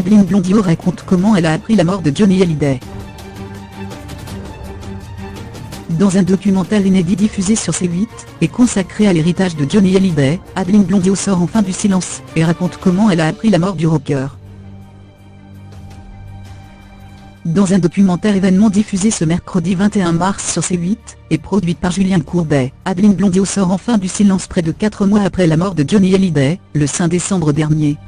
Adeline Blondiot raconte comment elle a appris la mort de Johnny Hallyday. Dans un documentaire inédit diffusé sur C8, et consacré à l'héritage de Johnny Hallyday, Adeline Blondiot sort enfin du silence, et raconte comment elle a appris la mort du rocker. Dans un documentaire événement diffusé ce mercredi 21 mars sur C8, et produit par Julien Courbet, Adeline Blondiot sort enfin du silence près de 4 mois après la mort de Johnny Hallyday, le 5 décembre dernier.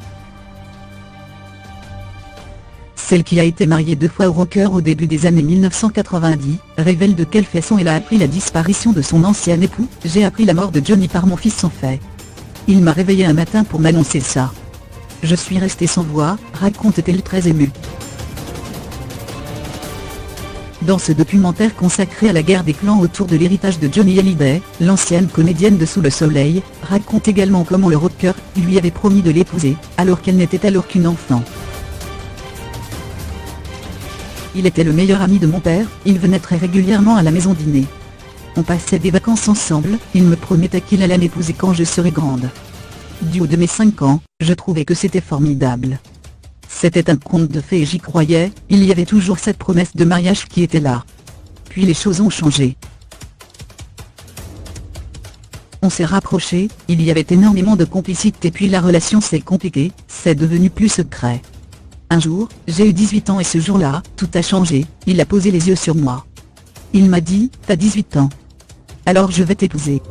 Celle qui a été mariée 2 fois au rocker au début des années 1990, révèle de quelle façon elle a appris la disparition de son ancien époux. « J'ai appris la mort de Johnny par mon fils en fait. Il m'a réveillé un matin pour m'annoncer ça. Je suis restée sans voix », raconte-t-elle très émue. Dans ce documentaire consacré à la guerre des clans autour de l'héritage de Johnny Hallyday, l'ancienne comédienne de Sous le Soleil, raconte également comment le rocker lui avait promis de l'épouser, alors qu'elle n'était alors qu'une enfant. Il était le meilleur ami de mon père, il venait très régulièrement à la maison dîner. On passait des vacances ensemble, il me promettait qu'il allait m'épouser quand je serais grande. Du haut de mes 5 ans, je trouvais que c'était formidable. C'était un conte de fées et j'y croyais, il y avait toujours cette promesse de mariage qui était là. Puis les choses ont changé. On s'est rapprochés, il y avait énormément de complicité puis la relation s'est compliquée, c'est devenu plus secret. Un jour, j'ai eu 18 ans et ce jour-là, tout a changé, il a posé les yeux sur moi. Il m'a dit, t'as 18 ans. Alors je vais t'épouser.